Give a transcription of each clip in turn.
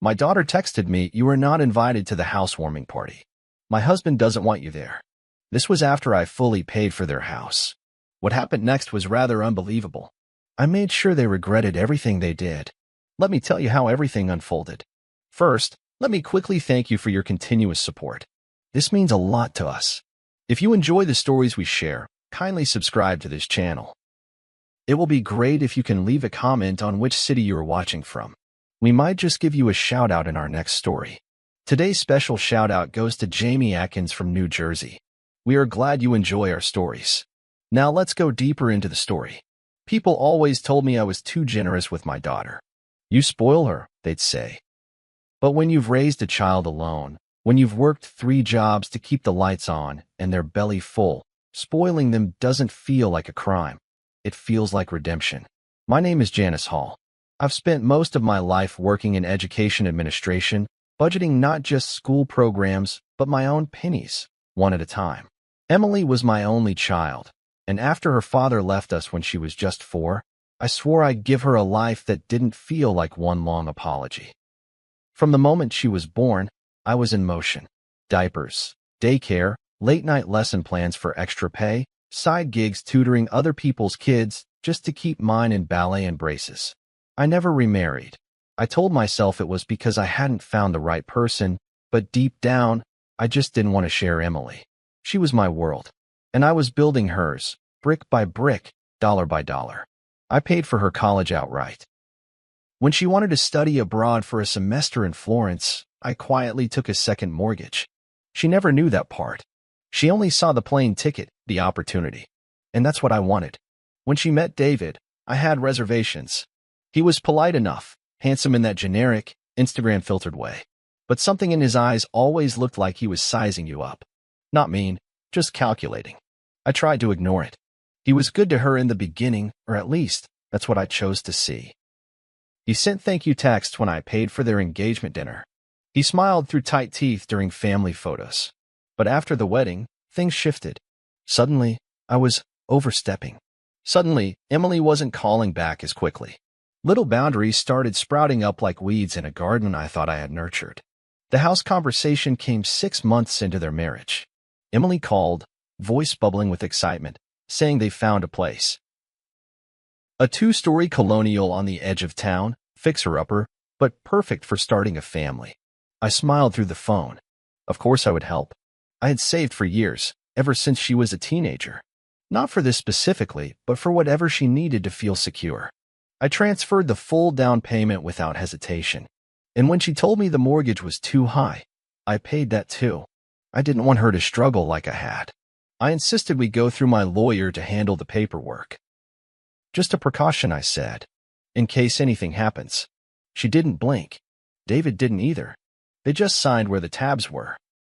My daughter texted me, "You are not invited to the housewarming party. My husband doesn't want you there." This was after I fully paid for their house. What happened next was rather unbelievable. I made sure they regretted everything they did. Let me tell you how everything unfolded. First, let me quickly thank you for your continuous support. This means a lot to us. If you enjoy the stories we share, kindly subscribe to this channel. It will be great if you can leave a comment on which city you are watching from. We might just give you a shout out in our next story. Today's special shout out goes to Jamie Atkins from New Jersey. We are glad you enjoy our stories. Now let's go deeper into the story. People always told me I was too generous with my daughter. "You spoil her," they'd say. But when you've raised a child alone, when you've worked 3 jobs to keep the lights on and their belly full, spoiling them doesn't feel like a crime. It feels like redemption. My name is Janice Hall. I've spent most of my life working in education administration, budgeting not just school programs, but my own pennies, one at a time. Emily was my only child, and after her father left us when she was just 4, I swore I'd give her a life that didn't feel like one long apology. From the moment she was born, I was in motion. Diapers, daycare, late-night lesson plans for extra pay, side gigs tutoring other people's kids just to keep mine in ballet and braces. I never remarried. I told myself it was because I hadn't found the right person, but deep down, I just didn't want to share Emily. She was my world, and I was building hers, brick by brick, dollar by dollar. I paid for her college outright. When she wanted to study abroad for a semester in Florence, I quietly took a second mortgage. She never knew that part. She only saw the plane ticket, the opportunity. And that's what I wanted. When she met David, I had reservations. He was polite enough, handsome in that generic, Instagram-filtered way. But something in his eyes always looked like he was sizing you up. Not mean, just calculating. I tried to ignore it. He was good to her in the beginning, or at least, that's what I chose to see. He sent thank you texts when I paid for their engagement dinner. He smiled through tight teeth during family photos. But after the wedding, things shifted. Suddenly, I was overstepping. Suddenly, Emily wasn't calling back as quickly. Little boundaries started sprouting up like weeds in a garden I thought I had nurtured. The house conversation came 6 months into their marriage. Emily called, voice bubbling with excitement, saying they found a place. A 2-story colonial on the edge of town, fixer-upper, but perfect for starting a family. I smiled through the phone. Of course I would help. I had saved for years, ever since she was a teenager. Not for this specifically, but for whatever she needed to feel secure. I transferred the full down payment without hesitation. And when she told me the mortgage was too high, I paid that too. I didn't want her to struggle like I had. I insisted we go through my lawyer to handle the paperwork. Just a precaution, I said, in case anything happens. She didn't blink. David didn't either. They just signed where the tabs were.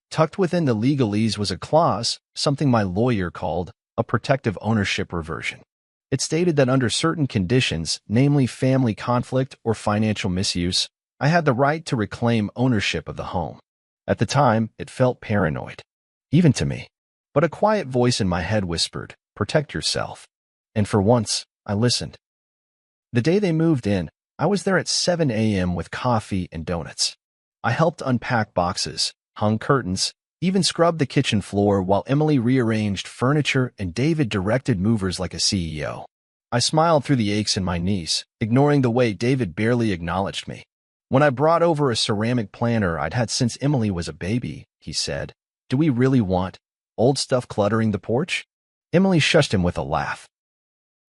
Tucked within the legalese was a clause, something my lawyer called a protective ownership reversion. It stated that under certain conditions, namely family conflict or financial misuse, I had the right to reclaim ownership of the home. At the time, it felt paranoid, even to me. But a quiet voice in my head whispered, "Protect yourself." And for once, I listened. The day they moved in, I was there at 7 a.m. with coffee and donuts. I helped unpack boxes, hung curtains, even scrubbed the kitchen floor while Emily rearranged furniture and David directed movers like a CEO. I smiled through the aches in my knees, ignoring the way David barely acknowledged me. When I brought over a ceramic planter I'd had since Emily was a baby, he said, "Do we really want old stuff cluttering the porch?" Emily shushed him with a laugh.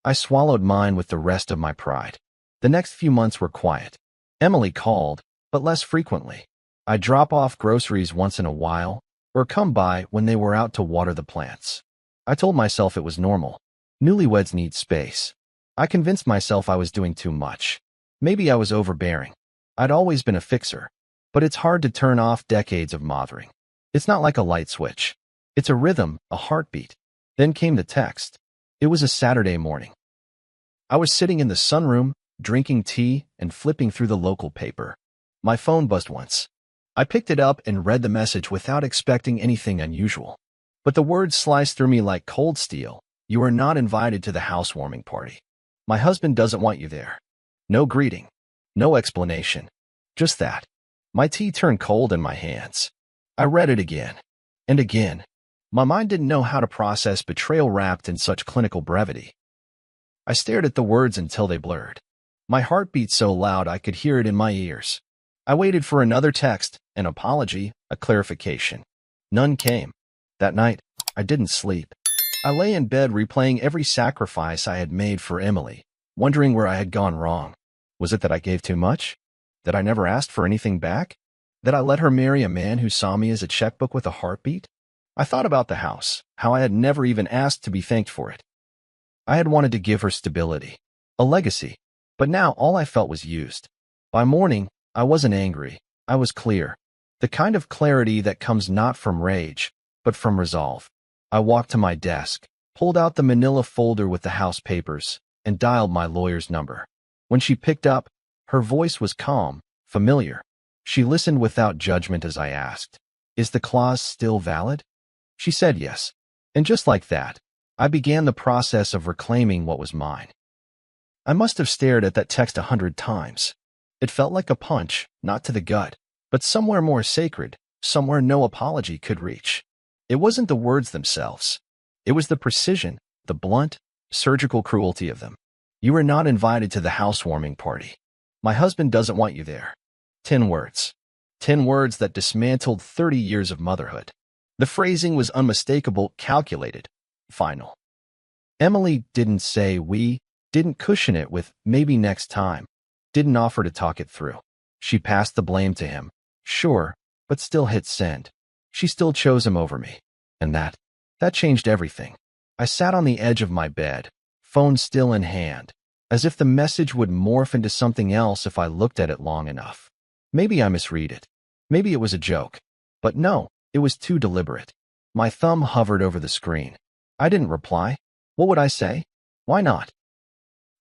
I swallowed mine with the rest of my pride. The next few months were quiet. Emily called, but less frequently. I'd drop off groceries once in a while, or come by when they were out to water the plants. I told myself it was normal. Newlyweds need space. I convinced myself I was doing too much. Maybe I was overbearing. I'd always been a fixer, but it's hard to turn off decades of mothering. It's not like a light switch. It's a rhythm, a heartbeat. Then came the text. It was a Saturday morning. I was sitting in the sunroom, drinking tea and flipping through the local paper. My phone buzzed once. I picked it up and read the message without expecting anything unusual. But the words sliced through me like cold steel. "You are not invited to the housewarming party. My husband doesn't want you there." No greeting. No explanation. Just that. My tea turned cold in my hands. I read it again and again. My mind didn't know how to process betrayal wrapped in such clinical brevity. I stared at the words until they blurred. My heart beat so loud I could hear it in my ears. I waited for another text, an apology, a clarification. None came. That night, I didn't sleep. I lay in bed replaying every sacrifice I had made for Emily, wondering where I had gone wrong. Was it that I gave too much? That I never asked for anything back? That I let her marry a man who saw me as a checkbook with a heartbeat? I thought about the house, how I had never even asked to be thanked for it. I had wanted to give her stability, a legacy, but now all I felt was used. By morning, I wasn't angry. I was clear. The kind of clarity that comes not from rage, but from resolve. I walked to my desk, pulled out the manila folder with the house papers, and dialed my lawyer's number. When she picked up, her voice was calm, familiar. She listened without judgment as I asked, "Is the clause still valid?" She said yes. And just like that, I began the process of reclaiming what was mine. I must have stared at that text 100 times. It felt like a punch, not to the gut, but somewhere more sacred, somewhere no apology could reach. It wasn't the words themselves. It was the precision, the blunt, surgical cruelty of them. "You are not invited to the housewarming party. My husband doesn't want you there." 10 words. 10 words that dismantled 30 years of motherhood. The phrasing was unmistakable, calculated, final. Emily didn't say we, didn't cushion it with maybe next time, didn't offer to talk it through. She passed the blame to him, sure, but still hit send. She still chose him over me. And that changed everything. I sat on the edge of my bed, phone still in hand, as if the message would morph into something else if I looked at it long enough. Maybe I misread it. Maybe it was a joke. But no, it was too deliberate. My thumb hovered over the screen. I didn't reply. What would I say? Why not?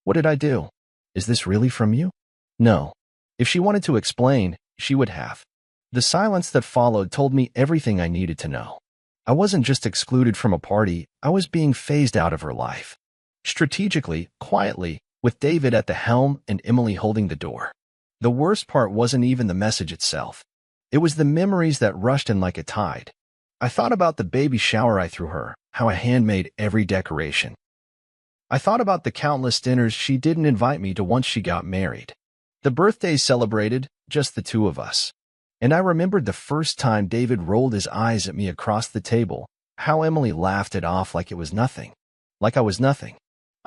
What did I do? Is this really from you? No. If she wanted to explain, she would have. The silence that followed told me everything I needed to know. I wasn't just excluded from a party, I was being phased out of her life. Strategically, quietly, with David at the helm and Emily holding the door. The worst part wasn't even the message itself. It was the memories that rushed in like a tide. I thought about the baby shower I threw her, how I handmade every decoration. I thought about the countless dinners she didn't invite me to once she got married. The birthdays celebrated, just the two of us. And I remembered the first time David rolled his eyes at me across the table, how Emily laughed it off like it was nothing. Like I was nothing.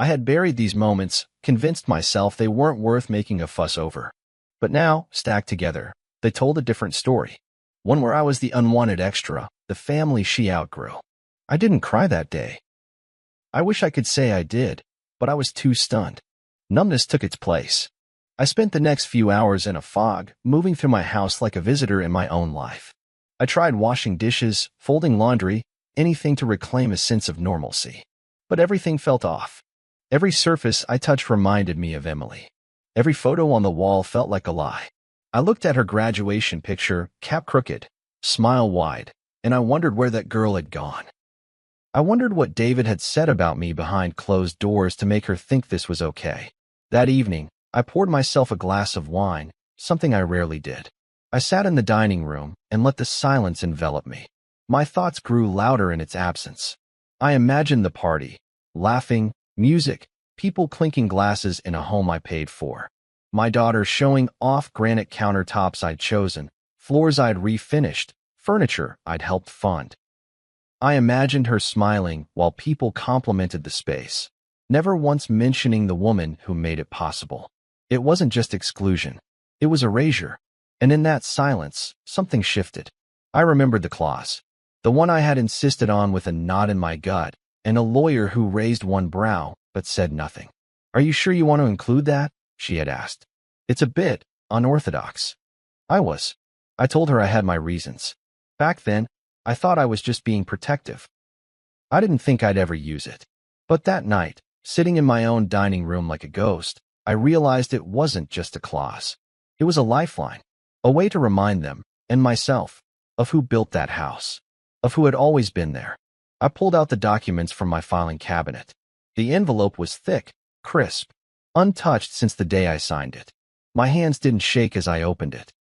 I had buried these moments, convinced myself they weren't worth making a fuss over. But now, stacked together, they told a different story. One where I was the unwanted extra, the family she outgrew. I didn't cry that day. I wish I could say I did, but I was too stunned. Numbness took its place. I spent the next few hours in a fog, moving through my house like a visitor in my own life. I tried washing dishes, folding laundry, anything to reclaim a sense of normalcy. But everything felt off. Every surface I touched reminded me of Emily. Every photo on the wall felt like a lie. I looked at her graduation picture, cap crooked, smile wide, and I wondered where that girl had gone. I wondered what David had said about me behind closed doors to make her think this was okay. That evening, I poured myself a glass of wine, something I rarely did. I sat in the dining room and let the silence envelop me. My thoughts grew louder in its absence. I imagined the party, laughing, music, people clinking glasses in a home I paid for. My daughter showing off granite countertops I'd chosen, floors I'd refinished, furniture I'd helped fund. I imagined her smiling while people complimented the space, never once mentioning the woman who made it possible. It wasn't just exclusion. It was erasure. And in that silence, something shifted. I remembered the clause, the one I had insisted on with a knot in my gut, and a lawyer who raised one brow but said nothing. "Are you sure you want to include that?" she had asked. "It's a bit unorthodox." I was. I told her I had my reasons. Back then, I thought I was just being protective. I didn't think I'd ever use it. But that night, sitting in my own dining room like a ghost, I realized it wasn't just a clause. It was a lifeline, a way to remind them, and myself, of who built that house, of who had always been there. I pulled out the documents from my filing cabinet. The envelope was thick, crisp, untouched since the day I signed it. My hands didn't shake as I opened it.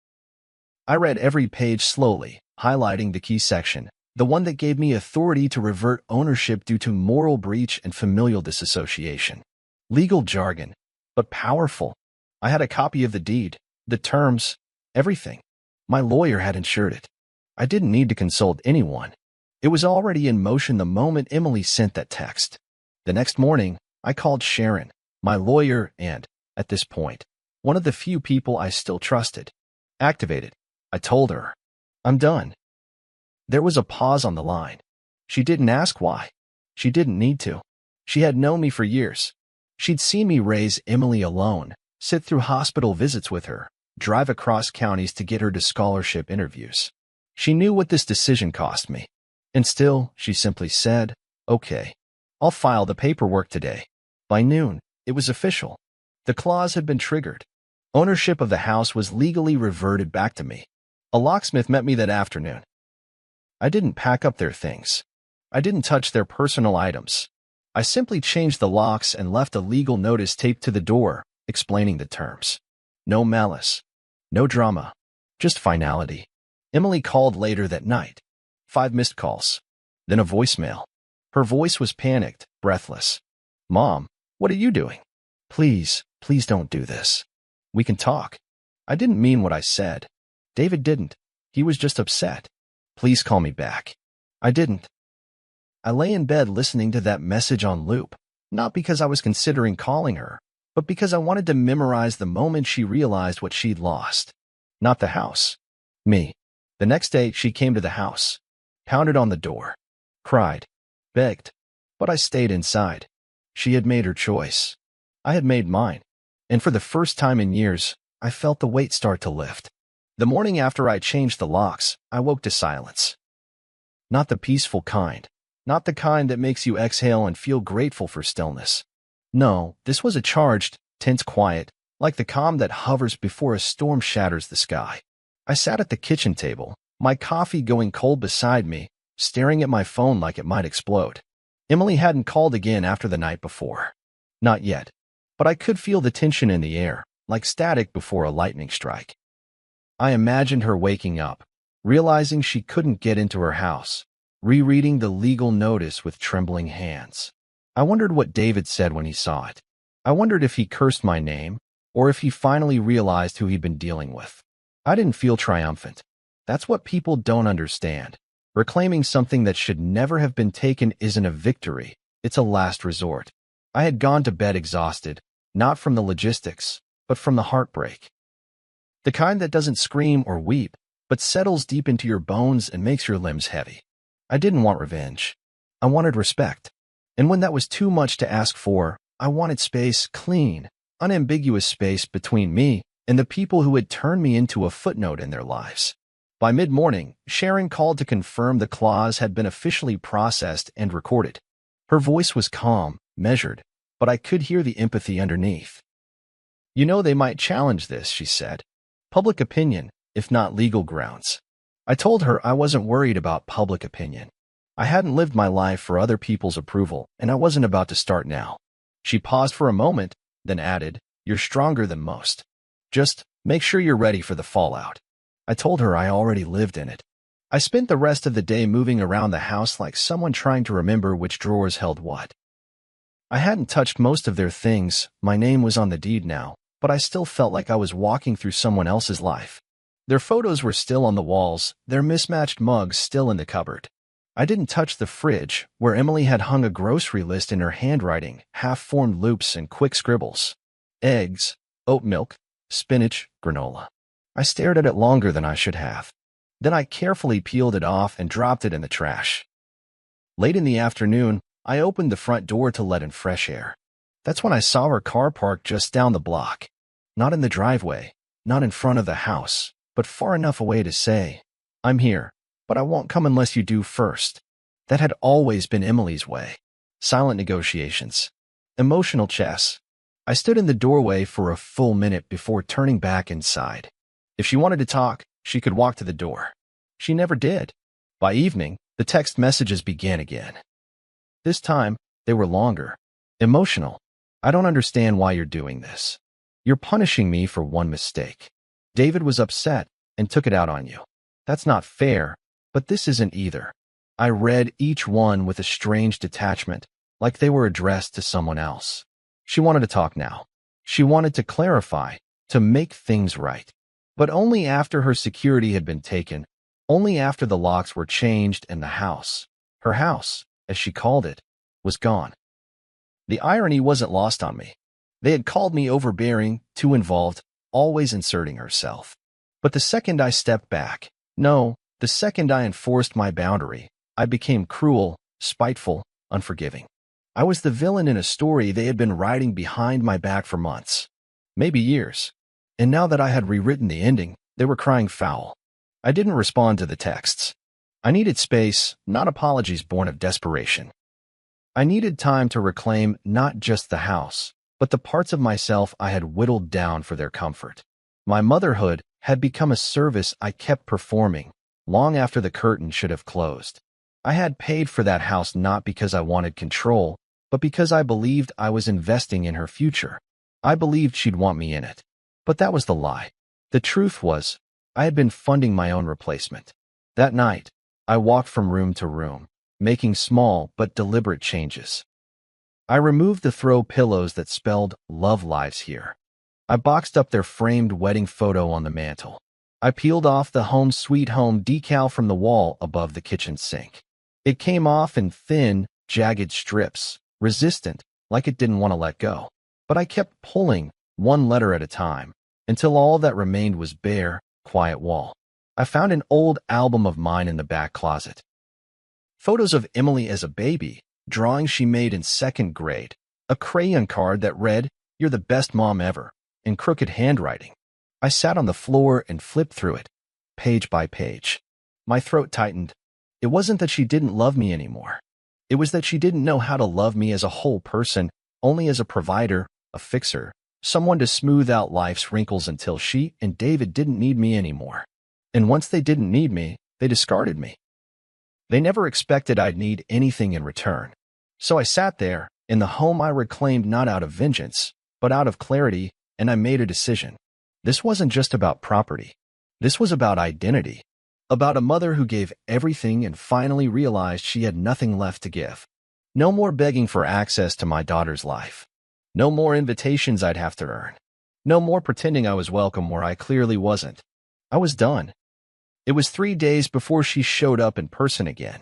I read every page slowly, highlighting the key section, the one that gave me authority to revert ownership due to moral breach and familial disassociation. Legal jargon, but powerful. I had a copy of the deed, the terms, everything. My lawyer had ensured it. I didn't need to consult anyone. It was already in motion the moment Emily sent that text. The next morning, I called Sharon, my lawyer and, at this point, one of the few people I still trusted. Activated. I told her. I'm done. There was a pause on the line. She didn't ask why. She didn't need to. She had known me for years. She'd seen me raise Emily alone, sit through hospital visits with her, drive across counties to get her to scholarship interviews. She knew what this decision cost me. And still, she simply said, okay, I'll file the paperwork today. By noon, it was official. The clause had been triggered. Ownership of the house was legally reverted back to me. A locksmith met me that afternoon. I didn't pack up their things. I didn't touch their personal items. I simply changed the locks and left a legal notice taped to the door, explaining the terms. No malice. No drama. Just finality. Emily called later that night. 5 missed calls. Then a voicemail. Her voice was panicked, breathless. Mom, what are you doing? Please don't do this. We can talk. I didn't mean what I said. David didn't. He was just upset. Please call me back. I didn't. I lay in bed listening to that message on loop, not because I was considering calling her, but because I wanted to memorize the moment she realized what she'd lost. Not the house. Me. The next day, she came to the house, pounded on the door, cried, begged, but I stayed inside. She had made her choice. I had made mine. And for the first time in years, I felt the weight start to lift. The morning after I changed the locks, I woke to silence. Not the peaceful kind. Not the kind that makes you exhale and feel grateful for stillness. No, this was a charged, tense quiet, like the calm that hovers before a storm shatters the sky. I sat at the kitchen table, my coffee going cold beside me, staring at my phone like it might explode. Emily hadn't called again after the night before. Not yet. But I could feel the tension in the air, like static before a lightning strike. I imagined her waking up, realizing she couldn't get into her house, rereading the legal notice with trembling hands. I wondered what David said when he saw it. I wondered if he cursed my name, or if he finally realized who he'd been dealing with. I didn't feel triumphant. That's what people don't understand. Reclaiming something that should never have been taken isn't a victory, it's a last resort. I had gone to bed exhausted, not from the logistics, but from the heartbreak. The kind that doesn't scream or weep, but settles deep into your bones and makes your limbs heavy. I didn't want revenge. I wanted respect. And when that was too much to ask for, I wanted space, clean, unambiguous space between me and the people who had turned me into a footnote in their lives. By mid-morning, Sharon called to confirm the clause had been officially processed and recorded. Her voice was calm, measured, but I could hear the empathy underneath. You know they might challenge this, she said. Public opinion, if not legal grounds. I told her I wasn't worried about public opinion. I hadn't lived my life for other people's approval, and I wasn't about to start now. She paused for a moment, then added, You're stronger than most. Just make sure you're ready for the fallout. I told her I already lived in it. I spent the rest of the day moving around the house like someone trying to remember which drawers held what. I hadn't touched most of their things, my name was on the deed now, but I still felt like I was walking through someone else's life. Their photos were still on the walls, their mismatched mugs still in the cupboard. I didn't touch the fridge, where Emily had hung a grocery list in her handwriting, half-formed loops and quick scribbles. Eggs, oat milk, spinach, granola. I stared at it longer than I should have. Then I carefully peeled it off and dropped it in the trash. Late in the afternoon, I opened the front door to let in fresh air. That's when I saw her car parked just down the block. Not in the driveway, not in front of the house, but far enough away to say, I'm here, but I won't come unless you do first. That had always been Emily's way. Silent negotiations. Emotional chess. I stood in the doorway for a full minute before turning back inside. If she wanted to talk, she could walk to the door. She never did. By evening, the text messages began again. This time, they were longer. Emotional. I don't understand why you're doing this. You're punishing me for one mistake. David was upset, and took it out on you. That's not fair, but this isn't either. I read each one with a strange detachment, like they were addressed to someone else. She wanted to talk now. She wanted to clarify, to make things right. But only after her security had been taken, only after the locks were changed and the house, her house, as she called it, was gone. The irony wasn't lost on me. They had called me overbearing, too involved, always inserting herself. But the second I stepped back, no, the second I enforced my boundary, I became cruel, spiteful, unforgiving. I was the villain in a story they had been writing behind my back for months, maybe years. And now that I had rewritten the ending, they were crying foul. I didn't respond to the texts. I needed space, not apologies born of desperation. I needed time to reclaim not just the house, but the parts of myself I had whittled down for their comfort. My motherhood had become a service I kept performing long after the curtain should have closed. I had paid for that house not because I wanted control, but because I believed I was investing in her future. I believed she'd want me in it. But that was the lie. The truth was, I had been funding my own replacement. That night, I walked from room to room, making small but deliberate changes. I removed the throw pillows that spelled "Love Lives Here." I boxed up their framed wedding photo on the mantel. I peeled off the "Home Sweet Home" decal from the wall above the kitchen sink. It came off in thin, jagged strips, resistant, like it didn't want to let go. But I kept pulling, one letter at a time, until all that remained was bare, quiet wall. I found an old album of mine in the back closet. Photos of Emily as a baby, drawings she made in second grade, a crayon card that read, "You're the best mom ever," in crooked handwriting. I sat on the floor and flipped through it, page by page. My throat tightened. It wasn't that she didn't love me anymore. It was that she didn't know how to love me as a whole person, only as a provider, a fixer, someone to smooth out life's wrinkles until she and David didn't need me anymore. And once they didn't need me, they discarded me. They never expected I'd need anything in return. So I sat there, in the home I reclaimed not out of vengeance, but out of clarity, and I made a decision. This wasn't just about property. This was about identity. About a mother who gave everything and finally realized she had nothing left to give. No more begging for access to my daughter's life. No more invitations I'd have to earn. No more pretending I was welcome where I clearly wasn't. I was done. It was 3 days before she showed up in person again.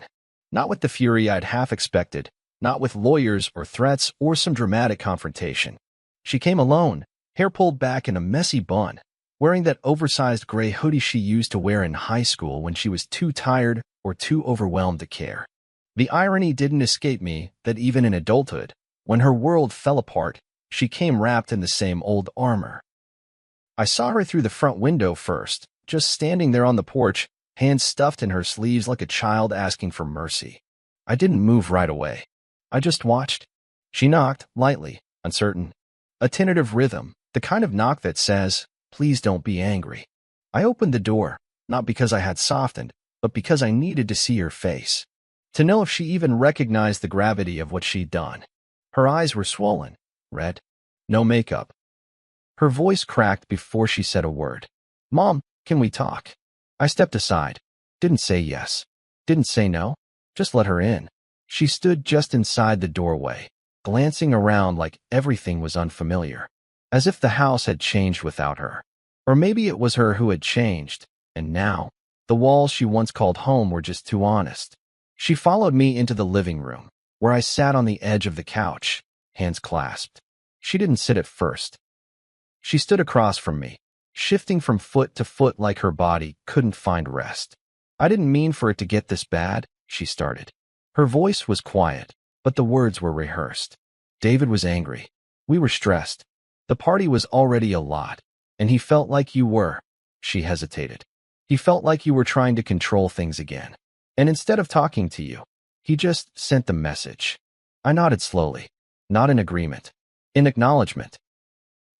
Not with the fury I'd half expected, not with lawyers or threats or some dramatic confrontation. She came alone, hair pulled back in a messy bun, wearing that oversized gray hoodie she used to wear in high school when she was too tired or too overwhelmed to care. The irony didn't escape me that even in adulthood, when her world fell apart, she came wrapped in the same old armor. I saw her through the front window first, just standing there on the porch, hands stuffed in her sleeves like a child asking for mercy. I didn't move right away. I just watched. She knocked, lightly, uncertain. A tentative rhythm, the kind of knock that says, "Please don't be angry." I opened the door, not because I had softened, but because I needed to see her face, to know if she even recognized the gravity of what she'd done. Her eyes were swollen, red, no makeup. Her voice cracked before she said a word. "Mom, can we talk?" I stepped aside. Didn't say yes. Didn't say no. Just let her in. She stood just inside the doorway, glancing around like everything was unfamiliar, as if the house had changed without her. Or maybe it was her who had changed, and now, the walls she once called home were just too honest. She followed me into the living room, where I sat on the edge of the couch, hands clasped. She didn't sit at first. She stood across from me, shifting from foot to foot like her body couldn't find rest. "I didn't mean for it to get this bad," she started. Her voice was quiet, but the words were rehearsed. "David was angry. We were stressed. The party was already a lot, and he felt like you were." She hesitated. "He felt like you were trying to control things again. And instead of talking to you, he just sent the message." I nodded slowly, not in agreement, in acknowledgement.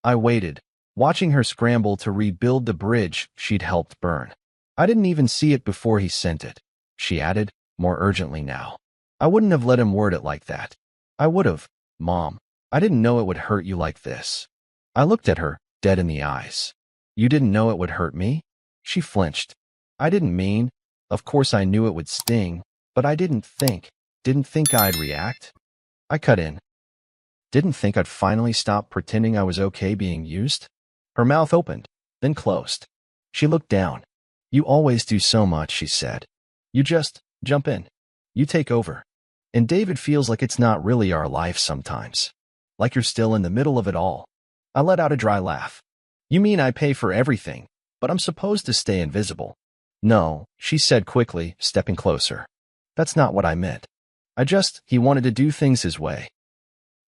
I waited, watching her scramble to rebuild the bridge she'd helped burn. "I didn't even see it before he sent it," she added, more urgently now. "I wouldn't have let him word it like that. I would have, Mom. I didn't know it would hurt you like this." I looked at her, dead in the eyes. "You didn't know it would hurt me?" She flinched. I didn't mean. Of course I knew it would sting, but I didn't think I'd react. I cut in. Didn't think I'd finally stop pretending I was okay being used. Her mouth opened, then closed. She looked down. You always do so much, she said. You just jump in. You take over. And David feels like it's not really our life sometimes. Like you're still in the middle of it all. I let out a dry laugh. You mean I pay for everything, but I'm supposed to stay invisible? No, she said quickly, stepping closer. That's not what I meant. He wanted to do things his way.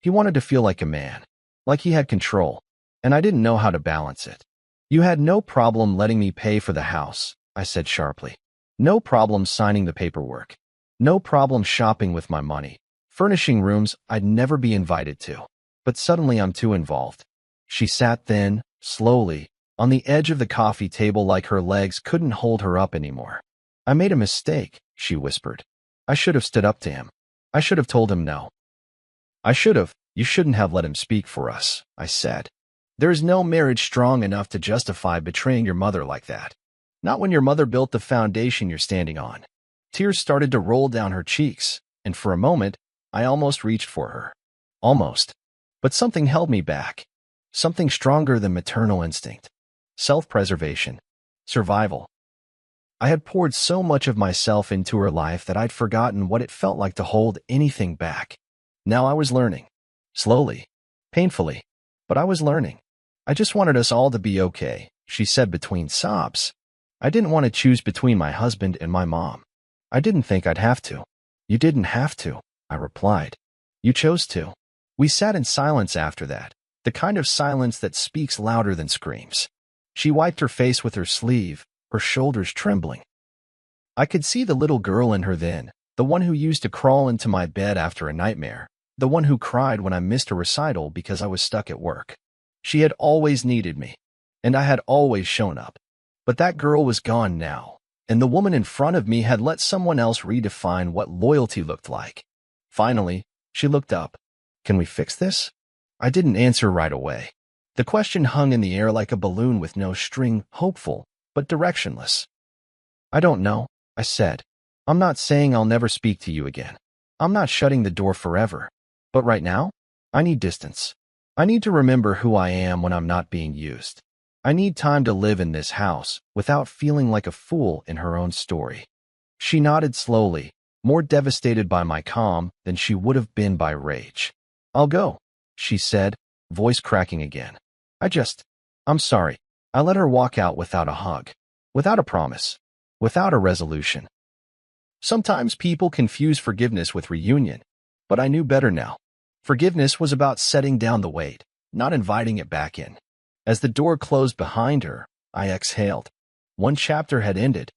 He wanted to feel like a man, like he had control, and I didn't know how to balance it. You had no problem letting me pay for the house, I said sharply. No problem signing the paperwork. No problem shopping with my money, furnishing rooms I'd never be invited to. But suddenly I'm too involved. She sat then, slowly, on the edge of the coffee table like her legs couldn't hold her up anymore. I made a mistake, she whispered. I should have stood up to him. I should have told him no. You shouldn't have let him speak for us, I said. There is no marriage strong enough to justify betraying your mother like that. Not when your mother built the foundation you're standing on. Tears started to roll down her cheeks, and for a moment, I almost reached for her. Almost. But something held me back. Something stronger than maternal instinct. Self-preservation. Survival. I had poured so much of myself into her life that I'd forgotten what it felt like to hold anything back. Now I was learning. Slowly. Painfully. But I was learning. I just wanted us all to be okay, she said between sobs. I didn't want to choose between my husband and my mom. I didn't think I'd have to. You didn't have to, I replied. You chose to. We sat in silence after that, the kind of silence that speaks louder than screams. She wiped her face with her sleeve, her shoulders trembling. I could see the little girl in her then, the one who used to crawl into my bed after a nightmare, the one who cried when I missed a recital because I was stuck at work. She had always needed me, and I had always shown up. But that girl was gone now, and the woman in front of me had let someone else redefine what loyalty looked like. Finally, she looked up. Can we fix this? I didn't answer right away. The question hung in the air like a balloon with no string, hopeful, but directionless. I don't know, I said. I'm not saying I'll never speak to you again. I'm not shutting the door forever. But right now, I need distance. I need to remember who I am when I'm not being used. I need time to live in this house without feeling like a fool in her own story. She nodded slowly, more devastated by my calm than she would have been by rage. I'll go, she said, voice cracking again. I'm sorry. I let her walk out without a hug, without a promise, without a resolution. Sometimes people confuse forgiveness with reunion, but I knew better now. Forgiveness was about setting down the weight, not inviting it back in. As the door closed behind her, I exhaled. One chapter had ended,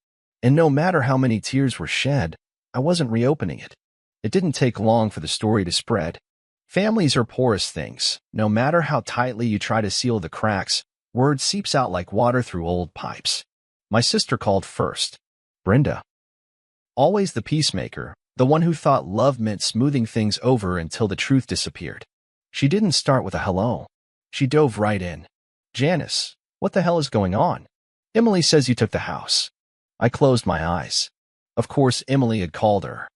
and no matter how many tears were shed, I wasn't reopening it. It didn't take long for the story to spread. Families are porous things. No matter how tightly you try to seal the cracks, word seeps out like water through old pipes. My sister called first. Brenda. Always the peacemaker, the one who thought love meant smoothing things over until the truth disappeared. She didn't start with a hello. She dove right in. Janice, what the hell is going on? Emily says you took the house. I closed my eyes. Of course, Emily had called her.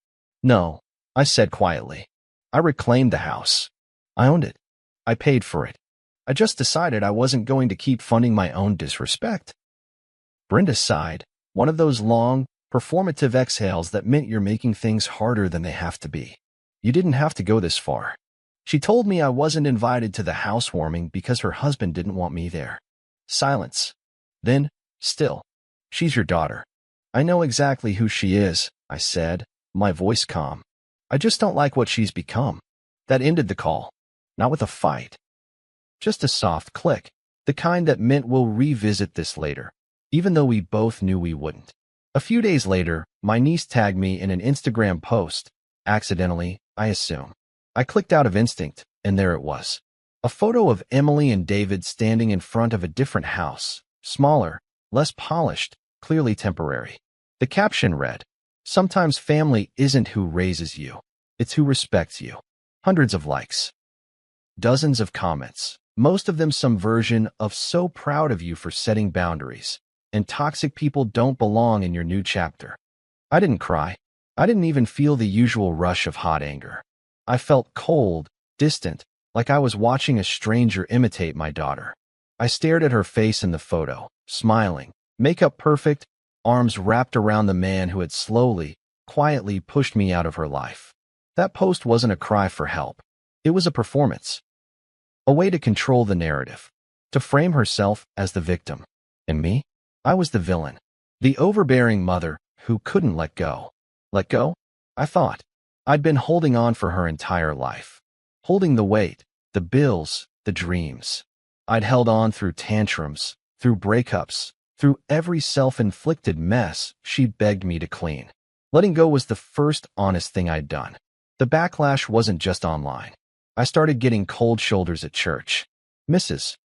No, I said quietly. I reclaimed the house. I owned it. I paid for it. I just decided I wasn't going to keep funding my own disrespect. Brenda sighed, one of those long, performative exhales that meant you're making things harder than they have to be. You didn't have to go this far. She told me I wasn't invited to the housewarming because her husband didn't want me there. Silence. Then, still, she's your daughter. I know exactly who she is, I said, my voice calm. I just don't like what she's become. That ended the call. Not with a fight. Just a soft click, the kind that meant we'll revisit this later, even though we both knew we wouldn't. A few days later, my niece tagged me in an Instagram post, accidentally, I assume. I clicked out of instinct, and there it was. A photo of Emily and David standing in front of a different house, smaller, less polished, clearly temporary. The caption read, "Sometimes family isn't who raises you, it's who respects you." Hundreds of likes. Dozens of comments, most of them some version of "so proud of you for setting boundaries." and toxic people don't belong in your new chapter. I didn't cry. I didn't even feel the usual rush of hot anger. I felt cold, distant, like I was watching a stranger imitate my daughter. I stared at her face in the photo, smiling, makeup perfect, arms wrapped around the man who had slowly, quietly pushed me out of her life. That post wasn't a cry for help. It was a performance. A way to control the narrative. To frame herself as the victim. And me? I was the villain. The overbearing mother who couldn't let go. Let go? I thought. I'd been holding on for her entire life. Holding the weight, the bills, the dreams. I'd held on through tantrums, through breakups, through every self-inflicted mess she begged me to clean. Letting go was the first honest thing I'd done. The backlash wasn't just online. I started getting cold shoulders at church. Mrs.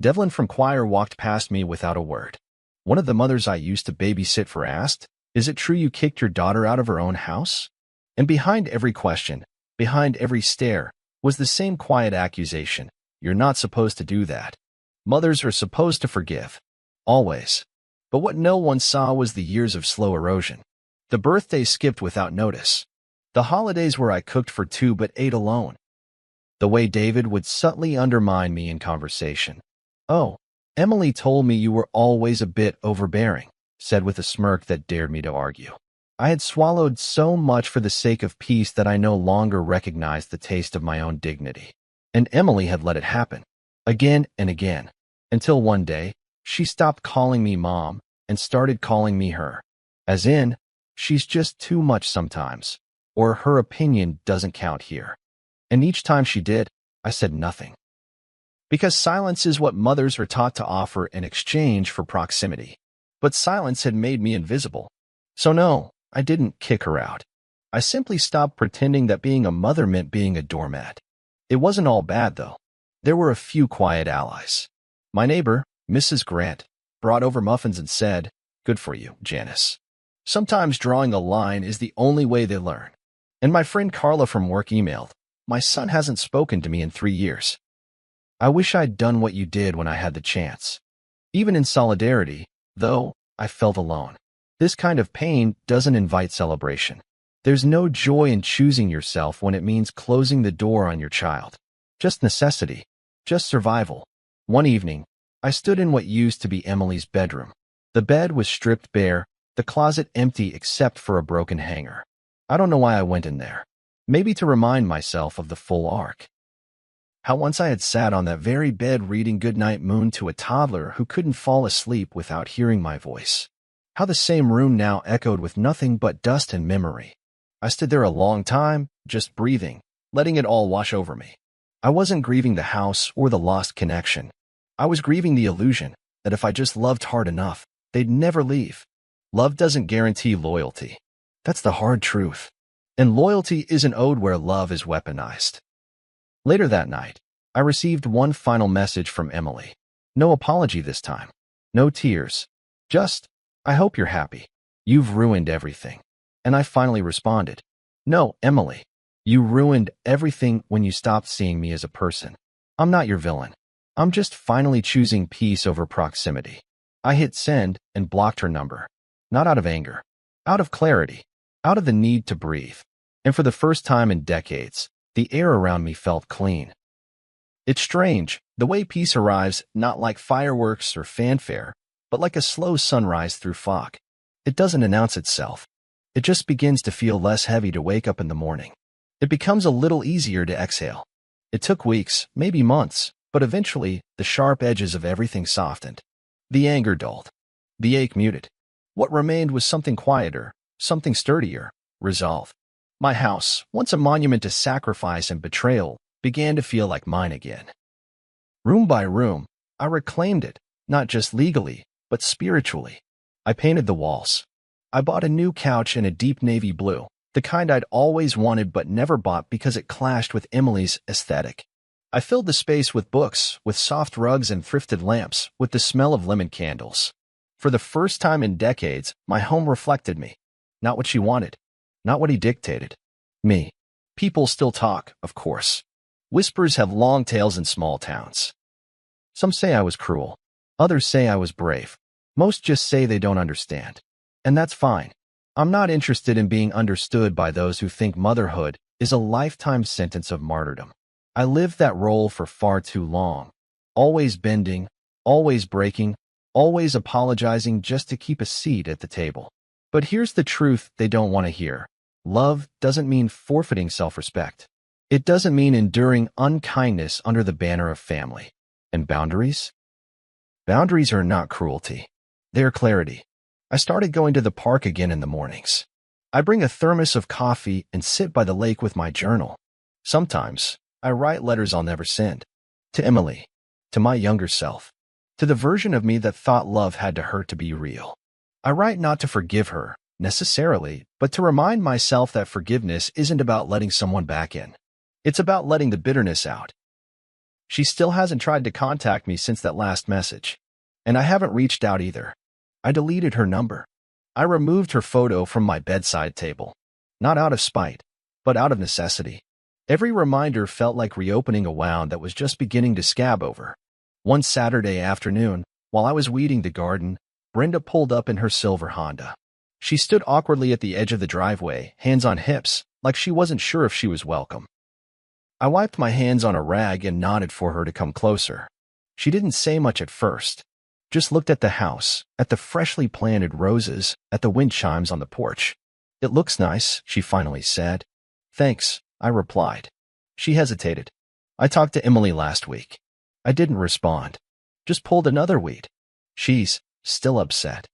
Devlin from choir walked past me without a word. One of the mothers I used to babysit for asked, "Is it true you kicked your daughter out of her own house?" And behind every question, behind every stare, was the same quiet accusation. You're not supposed to do that. Mothers are supposed to forgive. Always. But what no one saw was the years of slow erosion. The birthdays skipped without notice. The holidays where I cooked for two but ate alone. The way David would subtly undermine me in conversation. "Oh, Emily told me you were always a bit overbearing," said with a smirk that dared me to argue. I had swallowed so much for the sake of peace that I no longer recognized the taste of my own dignity. And Emily had let it happen. Again and again. Until one day, she stopped calling me mom and started calling me her. As in, she's just too much sometimes. Or her opinion doesn't count here. And each time she did, I said nothing. Because silence is what mothers are taught to offer in exchange for proximity. But silence had made me invisible. So no, I didn't kick her out. I simply stopped pretending that being a mother meant being a doormat. It wasn't all bad, though. There were a few quiet allies. My neighbor, Mrs. Grant, brought over muffins and said, "Good for you, Janice." Sometimes drawing a line is the only way they learn. And my friend Carla from work emailed, "My son hasn't spoken to me in 3 years. I wish I'd done what you did when I had the chance." Even in solidarity, though, I felt alone. This kind of pain doesn't invite celebration. There's no joy in choosing yourself when it means closing the door on your child. Just necessity. Just survival. One evening, I stood in what used to be Emily's bedroom. The bed was stripped bare, the closet empty except for a broken hanger. I don't know why I went in there. Maybe to remind myself of the full arc. How once I had sat on that very bed reading Goodnight Moon to a toddler who couldn't fall asleep without hearing my voice. How the same room now echoed with nothing but dust and memory. I stood there a long time, just breathing, letting it all wash over me. I wasn't grieving the house or the lost connection. I was grieving the illusion that if I just loved hard enough, they'd never leave. Love doesn't guarantee loyalty. That's the hard truth. And loyalty isn't owed where love is weaponized. Later that night, I received one final message from Emily. No apology this time. No tears. Just, "I hope you're happy. You've ruined everything." And I finally responded, "No, Emily. You ruined everything when you stopped seeing me as a person. I'm not your villain. I'm just finally choosing peace over proximity." I hit send and blocked her number. Not out of anger. Out of clarity. Out of the need to breathe. And for the first time in decades, the air around me felt clean. It's strange, the way peace arrives not like fireworks or fanfare, but like a slow sunrise through fog. It doesn't announce itself. It just begins to feel less heavy to wake up in the morning. It becomes a little easier to exhale. It took weeks, maybe months, but eventually the sharp edges of everything softened. The anger dulled. The ache muted. What remained was something quieter, something sturdier, resolve. My house, once a monument to sacrifice and betrayal, began to feel like mine again. Room by room, I reclaimed it, not just legally, but spiritually. I painted the walls. I bought a new couch in a deep navy blue, the kind I'd always wanted but never bought because it clashed with Emily's aesthetic. I filled the space with books, with soft rugs and thrifted lamps, with the smell of lemon candles. For the first time in decades, my home reflected me. Not what she wanted. Not what he dictated. Me. People still talk, of course. Whispers have long tails in small towns. Some say I was cruel. Others say I was brave. Most just say they don't understand. And that's fine. I'm not interested in being understood by those who think motherhood is a lifetime sentence of martyrdom. I lived that role for far too long. Always bending, always breaking, always apologizing just to keep a seat at the table. But here's the truth they don't want to hear. Love doesn't mean forfeiting self-respect. It doesn't mean enduring unkindness under the banner of family. And boundaries? Boundaries are not cruelty. They're clarity. I started going to the park again in the mornings. I bring a thermos of coffee and sit by the lake with my journal. Sometimes, I write letters I'll never send. To Emily. To my younger self. To the version of me that thought love had to hurt to be real. I write not to forgive her, necessarily, but to remind myself that forgiveness isn't about letting someone back in. It's about letting the bitterness out. She still hasn't tried to contact me since that last message. And I haven't reached out either. I deleted her number. I removed her photo from my bedside table. Not out of spite, but out of necessity. Every reminder felt like reopening a wound that was just beginning to scab over. One Saturday afternoon, while I was weeding the garden, Brenda pulled up in her silver Honda. She stood awkwardly at the edge of the driveway, hands on hips, like she wasn't sure if she was welcome. I wiped my hands on a rag and nodded for her to come closer. She didn't say much at first. Just looked at the house, at the freshly planted roses, at the wind chimes on the porch. It looks nice, she finally said. Thanks, I replied. She hesitated. I talked to Emily last week. I didn't respond. Just pulled another weed. She's still upset.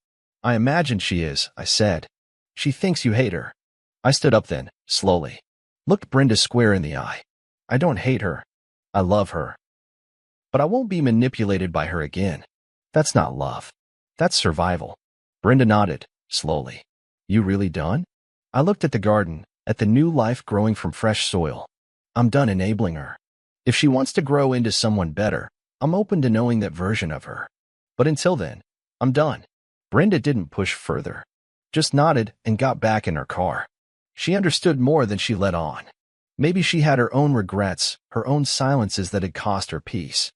I imagine she is, I said. She thinks you hate her. I stood up then, slowly. Looked Brenda square in the eye. I don't hate her. I love her. But I won't be manipulated by her again. That's not love. That's survival. Brenda nodded, slowly. You really done? I looked at the garden, at the new life growing from fresh soil. I'm done enabling her. If she wants to grow into someone better, I'm open to knowing that version of her. But until then, I'm done. Brenda didn't push further. Just nodded and got back in her car. She understood more than she let on. Maybe she had her own regrets, her own silences that had cost her peace.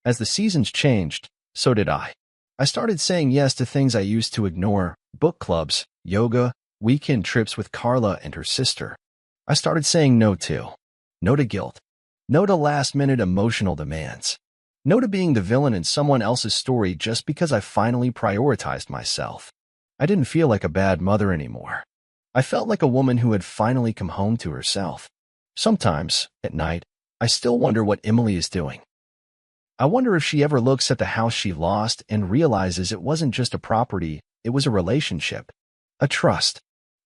As the seasons changed, so did I. I started saying yes to things I used to ignore, book clubs, yoga, weekend trips with Carla and her sister. I started saying no to guilt, no to last-minute emotional demands, no to being the villain in someone else's story just because I finally prioritized myself. I didn't feel like a bad mother anymore. I felt like a woman who had finally come home to herself. Sometimes, at night, I still wonder what Emily is doing. I wonder if she ever looks at the house she lost and realizes it wasn't just a property, it was a relationship, a trust,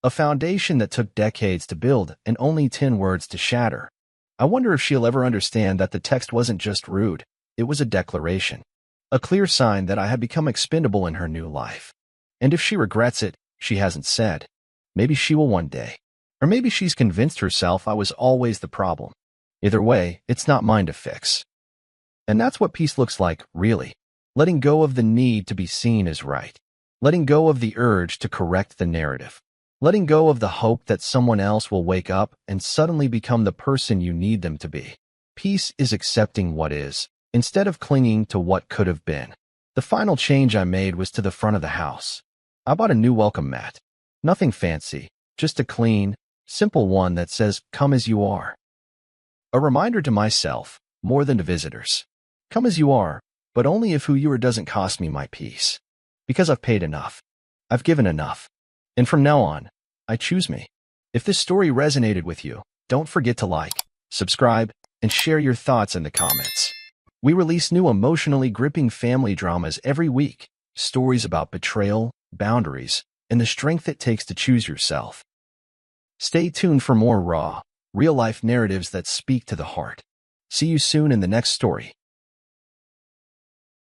a foundation that took decades to build and only 10 words to shatter. I wonder if she'll ever understand that the text wasn't just rude, it was a declaration, a clear sign that I had become expendable in her new life. And if she regrets it, she hasn't said. Maybe she will one day. Or maybe she's convinced herself I was always the problem. Either way, it's not mine to fix. And that's what peace looks like, really. Letting go of the need to be seen as right. Letting go of the urge to correct the narrative. Letting go of the hope that someone else will wake up and suddenly become the person you need them to be. Peace is accepting what is, instead of clinging to what could have been. The final change I made was to the front of the house. I bought a new welcome mat. Nothing fancy, just a clean, simple one that says, "Come as you are." A reminder to myself, more than to visitors. Come as you are, but only if who you are doesn't cost me my peace. Because I've paid enough. I've given enough. And from now on, I choose me. If this story resonated with you, don't forget to like, subscribe, and share your thoughts in the comments. We release new emotionally gripping family dramas every week, stories about betrayal, boundaries, and the strength it takes to choose yourself. Stay tuned for more raw, real-life narratives that speak to the heart. See you soon in the next story.